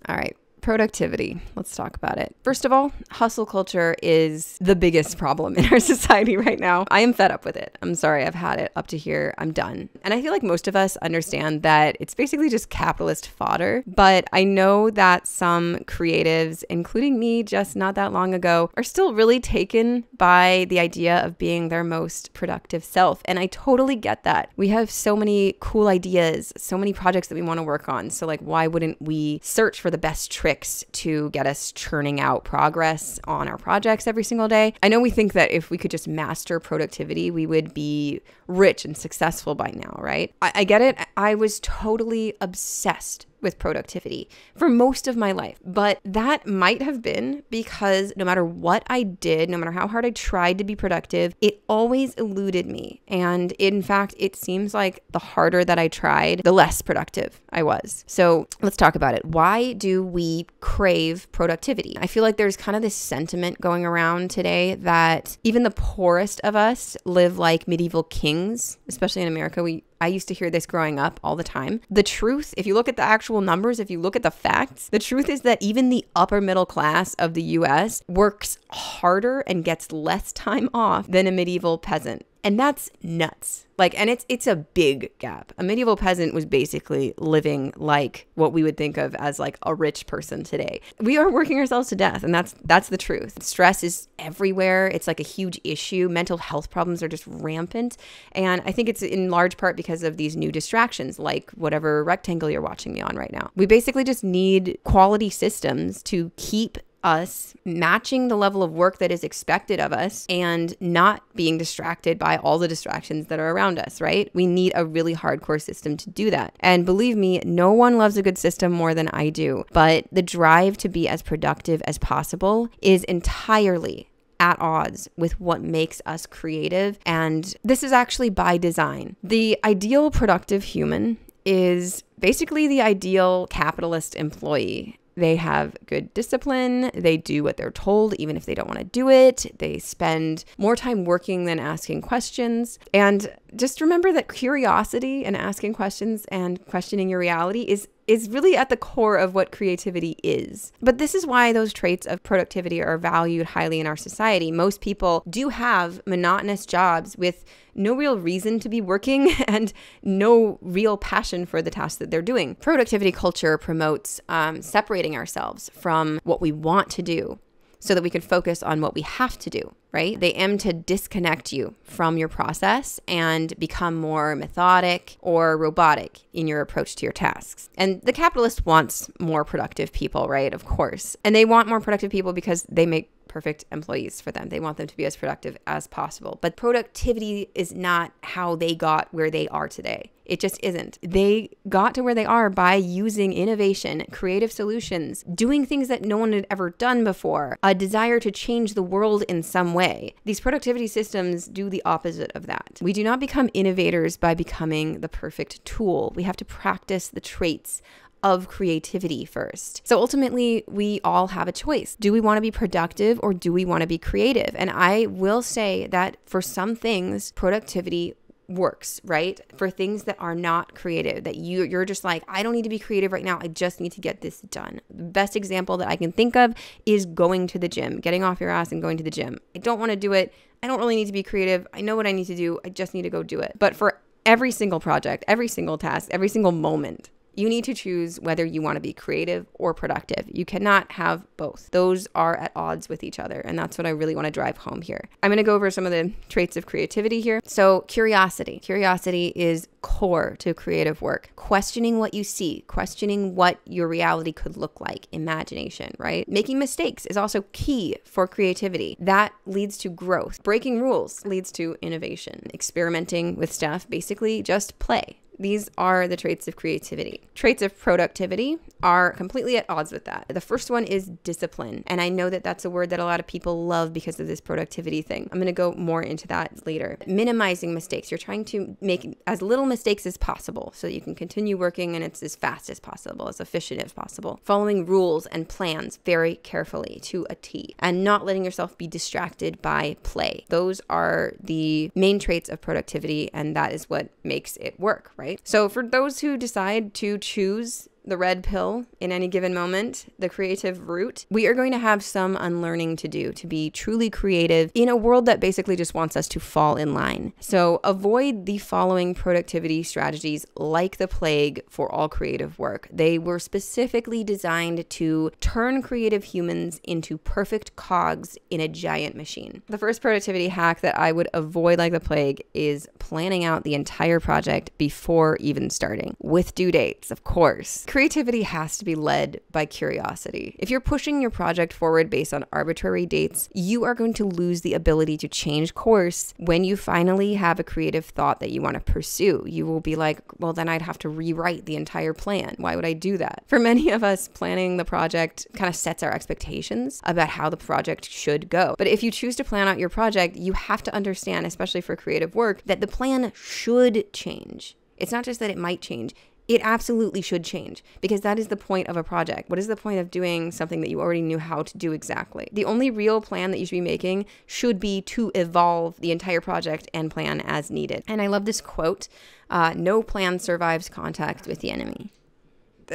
All right. Productivity. Let's talk about it. First of all, hustle culture is the biggest problem in our society right now. I am fed up with it. I'm sorry, I've had it up to here. I'm done. And I feel like most of us understand that it's basically just capitalist fodder. But I know that some creatives, including me just not that long ago, are still really taken by the idea of being their most productive self. And I totally get that. We have so many cool ideas, so many projects that we want to work on. So like, why wouldn't we search for the best tricks to get us churning out progress on our projects every single day? I know we think that if we could just master productivity, we would be rich and successful by now, right? I get it. I was totally obsessed with productivity for most of my life. But that might have been because no matter what I did, no matter how hard I tried to be productive, it always eluded me. And in fact, it seems like the harder that I tried, the less productive I was. So let's talk about it. Why do we crave productivity? I feel like there's kind of this sentiment going around today that even the poorest of us live like medieval kings, especially in America. I used to hear this growing up all the time. The truth, if you look at the actual numbers, if you look at the facts, the truth is that even the upper middle class of the US works harder and gets less time off than a medieval peasant. And that's nuts. And it's a big gap. A medieval peasant was basically living like what we would think of as like a rich person today. We are working ourselves to death, and that's the truth. Stress is everywhere. It's like a huge issue. Mental health problems are just rampant. And I think it's in large part because of these new distractions, like whatever rectangle you're watching me on right now. We basically just need quality systems to keep us matching the level of work that is expected of us and not being distracted by all the distractions that are around us, right? We need a really hardcore system to do that. And believe me, no one loves a good system more than I do. But the drive to be as productive as possible is entirely at odds with what makes us creative. And this is actually by design. The ideal productive human is basically the ideal capitalist employee. They have good discipline. They do what they're told, even if they don't want to do it. They spend more time working than asking questions. And just remember that curiosity and asking questions and questioning your reality is really at the core of what creativity is. But this is why those traits of productivity are valued highly in our society. Most people do have monotonous jobs with no real reason to be working and no real passion for the task that they're doing. Productivity culture promotes separating ourselves from what we want to do so that we can focus on what we have to do, right? They aim to disconnect you from your process and become more methodic or robotic in your approach to your tasks. And the capitalist wants more productive people, right? Of course. And they want more productive people because they make perfect employees for them. They want them to be as productive as possible. But productivity is not how they got where they are today. It just isn't. They got to where they are by using innovation, creative solutions, doing things that no one had ever done before, a desire to change the world in some way. These productivity systems do the opposite of that. We do not become innovators by becoming the perfect tool. We have to practice the traits of creativity first. So ultimately, we all have a choice. Do we want to be productive or do we want to be creative? And I will say that for some things, productivity works, right? For things that are not creative, that you're just like, I don't need to be creative right now. I just need to get this done. The best example that I can think of is going to the gym, getting off your ass and going to the gym. I don't want to do it. I don't really need to be creative. I know what I need to do. I just need to go do it. But for every single project, every single task, every single moment, you need to choose whether you want to be creative or productive. You cannot have both. Those are at odds with each other. And that's what I really want to drive home here. I'm going to go over some of the traits of creativity here. So curiosity. Curiosity is core to creative work. Questioning what you see, questioning what your reality could look like, imagination, right? Making mistakes is also key for creativity. That leads to growth. Breaking rules leads to innovation. Experimenting with stuff, basically just play. These are the traits of creativity. Traits of productivity are completely at odds with that. The first one is discipline. And I know that that's a word that a lot of people love because of this productivity thing. I'm going to go more into that later. Minimizing mistakes. You're trying to make as little mistakes as possible so that you can continue working and it's as fast as possible, as efficient as possible. Following rules and plans very carefully to a T and not letting yourself be distracted by play. Those are the main traits of productivity and that is what makes it work, right? So for those who decide to choose the red pill in any given moment, the creative route, we are going to have some unlearning to do to be truly creative in a world that basically just wants us to fall in line. So avoid the following productivity strategies like the plague for all creative work. They were specifically designed to turn creative humans into perfect cogs in a giant machine. The first productivity hack that I would avoid like the plague is planning out the entire project before even starting, with due dates, of course. Creativity has to be led by curiosity. If you're pushing your project forward based on arbitrary dates, you are going to lose the ability to change course when you finally have a creative thought that you want to pursue. You will be like, well, then I'd have to rewrite the entire plan. Why would I do that? For many of us, planning the project kind of sets our expectations about how the project should go. But if you choose to plan out your project, you have to understand, especially for creative work, that the plan should change. It's not just that it might change. It absolutely should change, because that is the point of a project. What is the point of doing something that you already knew how to do exactly? The only real plan that you should be making should be to evolve the entire project and plan as needed. And I love this quote, no plan survives contact with the enemy.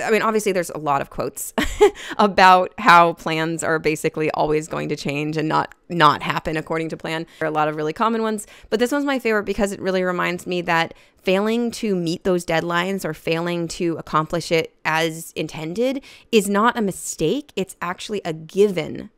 I mean, obviously there's a lot of quotes about how plans are basically always going to change and not happen according to plan. There are a lot of really common ones, but this one's my favorite because it really reminds me that failing to meet those deadlines or failing to accomplish it as intended is not a mistake. It's actually a given,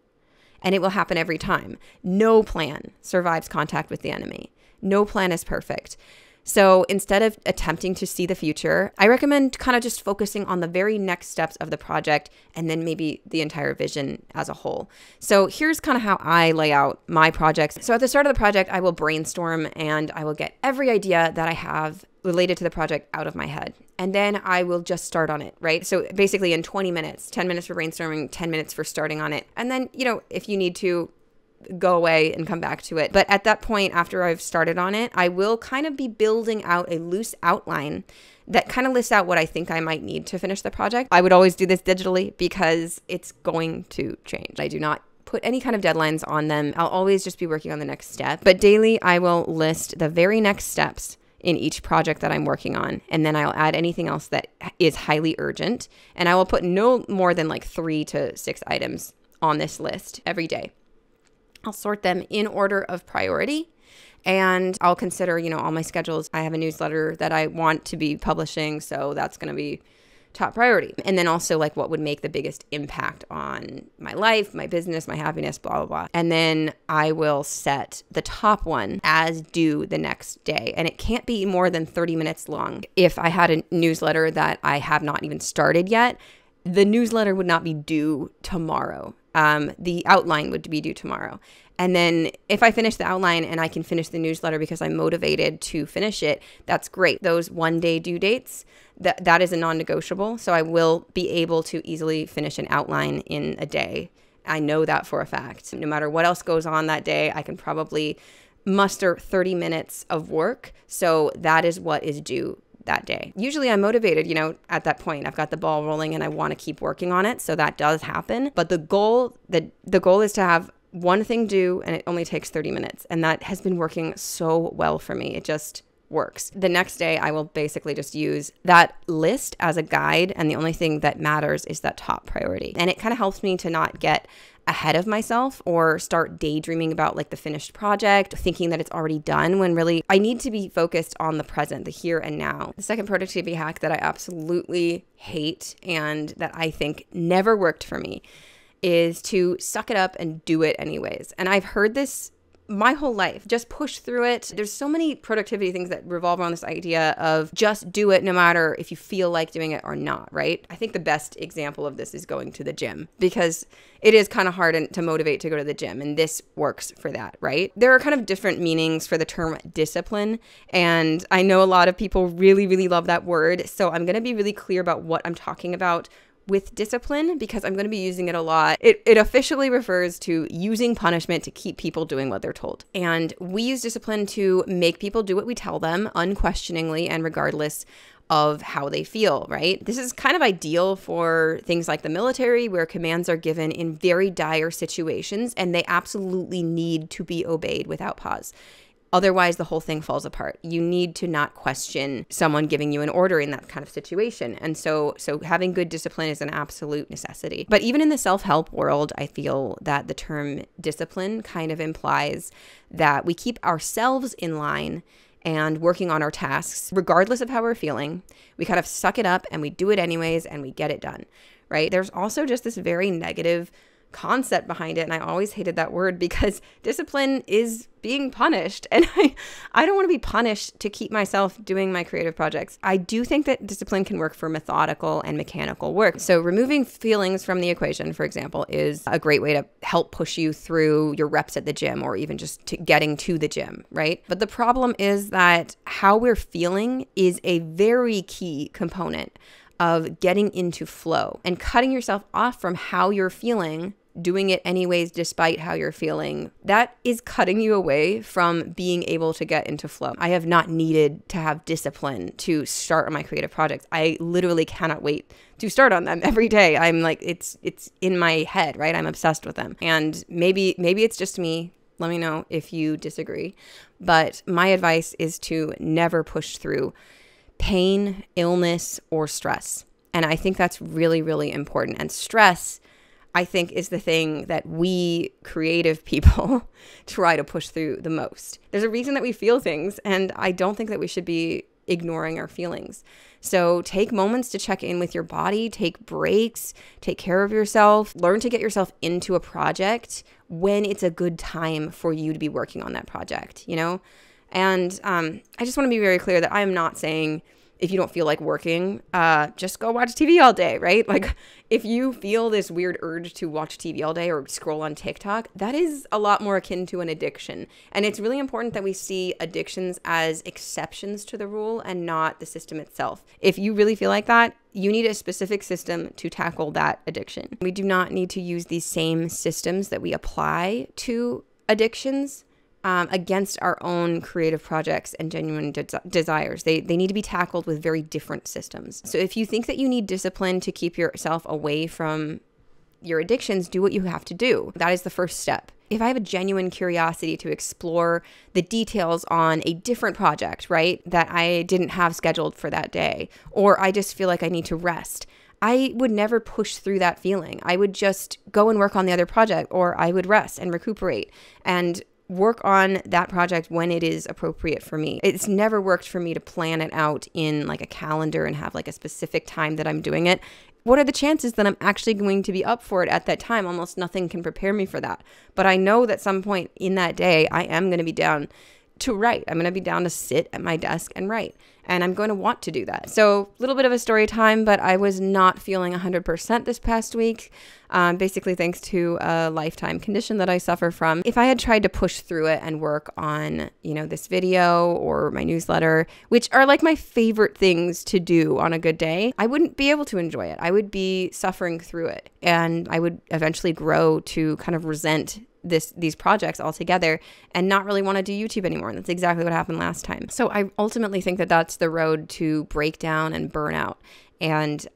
and it will happen every time. No plan survives contact with the enemy. No plan is perfect. So instead of attempting to see the future, I recommend kind of just focusing on the very next steps of the project and then maybe the entire vision as a whole. So here's kind of how I lay out my projects. So at the start of the project, I will brainstorm and I will get every idea that I have related to the project out of my head. And then I will just start on it, right? So basically in 20 minutes, 10 minutes for brainstorming, 10 minutes for starting on it. And then, if you need to, go away and come back to it. But at that point, after I've started on it, I will kind of be building out a loose outline that kind of lists out what I think I might need to finish the project. I would always do this digitally because it's going to change. I do not put any kind of deadlines on them. I'll always just be working on the next step. But daily, I will list the very next steps in each project that I'm working on. And then I'll add anything else that is highly urgent. And I will put no more than like 3 to 6 items on this list every day. I'll sort them in order of priority, and I'll consider, all my schedules. I have a newsletter that I want to be publishing, so that's going to be top priority. And then also like what would make the biggest impact on my life, my business, my happiness, blah, blah, blah. And then I will set the top one as due the next day. And it can't be more than 30 minutes long. If I had a newsletter that I have not even started yet, the newsletter would not be due tomorrow. The outline would be due tomorrow. And then if I finish the outline and I can finish the newsletter because I'm motivated to finish it, that's great. Those one-day due dates, that is a non-negotiable. So I will be able to easily finish an outline in a day. I know that for a fact. No matter what else goes on that day, I can probably muster 30 minutes of work. So that is what is due that day. Usually I'm motivated, at that point. I've got the ball rolling and I want to keep working on it. So that does happen. But the goal is to have one thing due, and it only takes 30 minutes. And that has been working so well for me. It just works. The next day, I will basically just use that list as a guide. And the only thing that matters is that top priority. And it kind of helps me to not get ahead of myself or start daydreaming about like the finished project, thinking that it's already done, when really I need to be focused on the present, the here and now. The second productivity hack that I absolutely hate and that I think never worked for me is to suck it up and do it anyways. And I've heard this my whole life. Just push through it. There's so many productivity things that revolve around this idea of just do it no matter if you feel like doing it or not, right? I think the best example of this is going to the gym, because it is kind of hard to motivate to go to the gym, and this works for that, right? There are kind of different meanings for the term discipline, and I know a lot of people really, really love that word, so I'm going to be really clear about what I'm talking about with discipline, because I'm going to be using it a lot. It officially refers to using punishment to keep people doing what they're told. And we use discipline to make people do what we tell them unquestioningly and regardless of how they feel, right? This is kind of ideal for things like the military, where commands are given in very dire situations and they absolutely need to be obeyed without pause. Otherwise, the whole thing falls apart. You need to not question someone giving you an order in that kind of situation. And so having good discipline is an absolute necessity. But even in the self-help world, I feel that the term discipline kind of implies that we keep ourselves in line and working on our tasks, regardless of how we're feeling. We kind of suck it up and we do it anyways and we get it done, right? There's also just this very negative concept behind it. And I always hated that word because discipline is being punished. And I don't want to be punished to keep myself doing my creative projects. I do think that discipline can work for methodical and mechanical work. So removing feelings from the equation, for example, is a great way to help push you through your reps at the gym or even just getting to the gym, right? But the problem is that how we're feeling is a very key component of getting into flow, and cutting yourself off from how you're feeling, doing it anyways despite how you're feeling, that is cutting you away from being able to get into flow. I have not needed to have discipline to start on my creative projects. I literally cannot wait to start on them every day. I'm like, it's in my head, right? I'm obsessed with them. And maybe it's just me. Let me know if you disagree. But my advice is to never push through pain, illness, or stress. And I think that's really, really important. And stress, I think, is the thing that we creative people try to push through the most. There's a reason that we feel things, and I don't think that we should be ignoring our feelings. So take moments to check in with your body, take breaks, take care of yourself, learn to get yourself into a project when it's a good time for you to be working on that project, you know? And I just want to be very clear that I am not saying if you don't feel like working, just go watch TV all day, right? Like if you feel this weird urge to watch TV all day or scroll on TikTok, that is a lot more akin to an addiction. And it's really important that we see addictions as exceptions to the rule and not the system itself. If you really feel like that, you need a specific system to tackle that addiction. We do not need to use these same systems that we apply to addictions against our own creative projects and genuine desires. They need to be tackled with very different systems. So if you think that you need discipline to keep yourself away from your addictions, do what you have to do. That is the first step. If I have a genuine curiosity to explore the details on a different project, right, that I didn't have scheduled for that day, or I just feel like I need to rest, I would never push through that feeling. I would just go and work on the other project, or I would rest and recuperate and work on that project when it is appropriate for me. It's never worked for me to plan it out in like a calendar and have like a specific time that I'm doing it. What are the chances that I'm actually going to be up for it at that time? Almost nothing can prepare me for that. But I know that some point in that day, I am going to be down to write. I'm going to be down to sit at my desk and write. And I'm going to want to do that. So a little bit of a story time, but I was not feeling 100% this past week, basically thanks to a lifetime condition that I suffer from. If I had tried to push through it and work on, this video or my newsletter, which are like my favorite things to do on a good day, I wouldn't be able to enjoy it. I would be suffering through it. And I would eventually grow to kind of resent these projects altogether and not really want to do YouTube anymore. And that's exactly what happened last time. So I ultimately think that that's the road to breakdown and burnout. And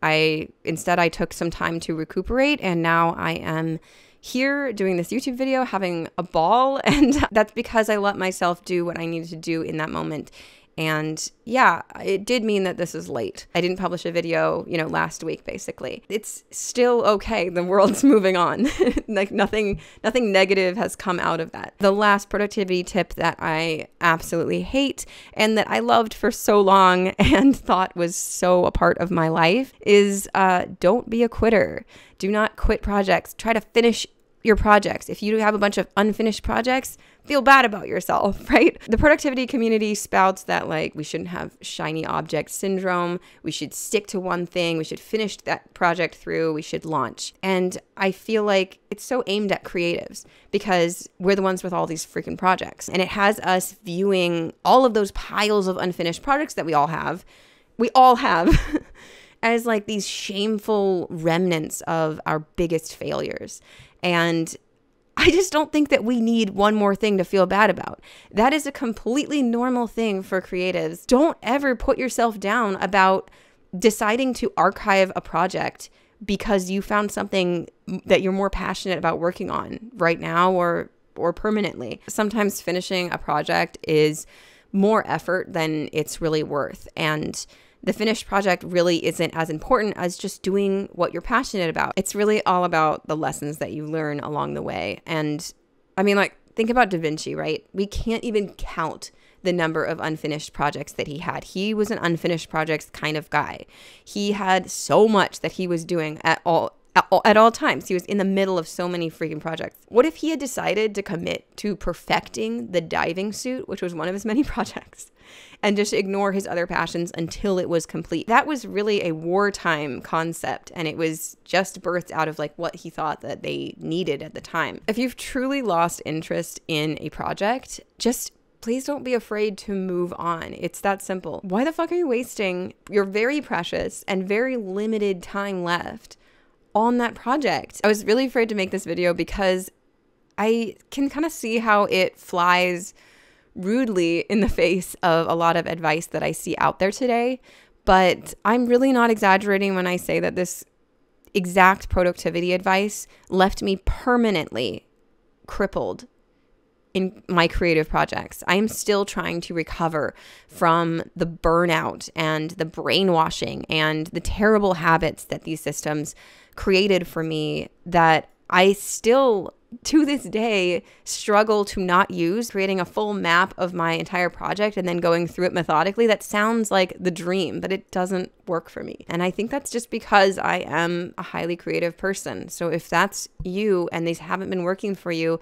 instead I took some time to recuperate, and now I am here doing this YouTube video, having a ball. And that's because I let myself do what I needed to do in that moment. And yeah, it did mean that this is late. I didn't publish a video, last week, basically. It's still okay. The world's moving on. Like nothing negative has come out of that. The last productivity tip that I absolutely hate and that I loved for so long and thought was so a part of my life is don't be a quitter. Do not quit projects. Try to finish your projects. If you have a bunch of unfinished projects, feel bad about yourself, right? The productivity community spouts that we shouldn't have shiny object syndrome. We should stick to one thing. We should finish that project through. We should launch. And I feel like it's so aimed at creatives because we're the ones with all these freaking projects. And it has us viewing all of those piles of unfinished projects that we all have as like these shameful remnants of our biggest failures. And I just don't think that we need one more thing to feel bad about. That is a completely normal thing for creatives. Don't ever put yourself down about deciding to archive a project because you found something that you're more passionate about working on right now or or permanently. Sometimes finishing a project is more effort than it's really worth. And the finished project really isn't as important as just doing what you're passionate about. It's really all about the lessons that you learn along the way. And I mean, like, think about Da Vinci, right? We can't even count the number of unfinished projects that he had. He was an unfinished projects kind of guy. He had so much that he was doing at all times. He was in the middle of so many freaking projects. What if he had decided to commit to perfecting the diving suit, which was one of his many projects, and just ignore his other passions until it was complete? That was really a wartime concept, and it was just birthed out of like what he thought that they needed at the time. If you've truly lost interest in a project, just please don't be afraid to move on. It's that simple. Why the fuck are you wasting your very precious and very limited time left on that project? I was really afraid to make this video because I can kind of see how it flies rudely in the face of a lot of advice that I see out there today. But I'm really not exaggerating when I say that this exact productivity advice left me permanently crippled in my creative projects. I am still trying to recover from the burnout and the brainwashing and the terrible habits that these systems created for me that I still, to this day, struggle to not use. Creating a full map of my entire project and then going through it methodically, that sounds like the dream, but it doesn't work for me. And I think that's just because I am a highly creative person. So if that's you and these haven't been working for you,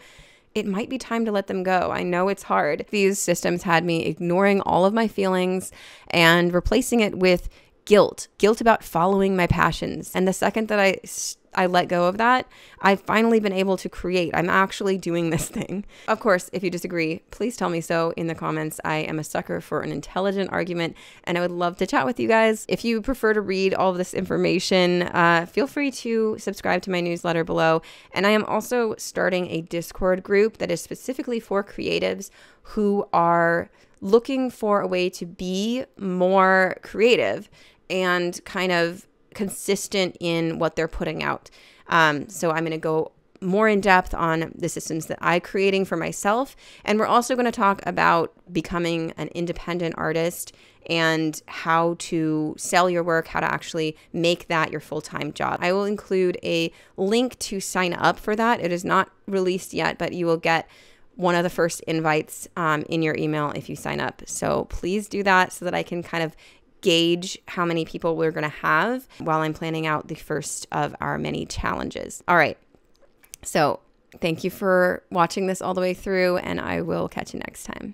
it might be time to let them go. I know it's hard. These systems had me ignoring all of my feelings and replacing it with guilt about following my passions. And the second that I let go of that, I've finally been able to create. I'm actually doing this thing. Of course, if you disagree, please tell me so in the comments. I am a sucker for an intelligent argument, and I would love to chat with you guys. If you prefer to read all of this information, feel free to subscribe to my newsletter below. And I am also starting a Discord group that is specifically for creatives who are looking for a way to be more creative and kind of consistent in what they're putting out. So I'm going to go more in depth on the systems that I'm creating for myself. And we're also going to talk about becoming an independent artist and how to sell your work, how to actually make that your full-time job. I will include a link to sign up for that. It is not released yet, but you will get one of the first invites in your email if you sign up. So please do that so that I can kind of gauge how many people we're going to have while I'm planning out the first of our many challenges. All right. So thank you for watching this all the way through, and I will catch you next time.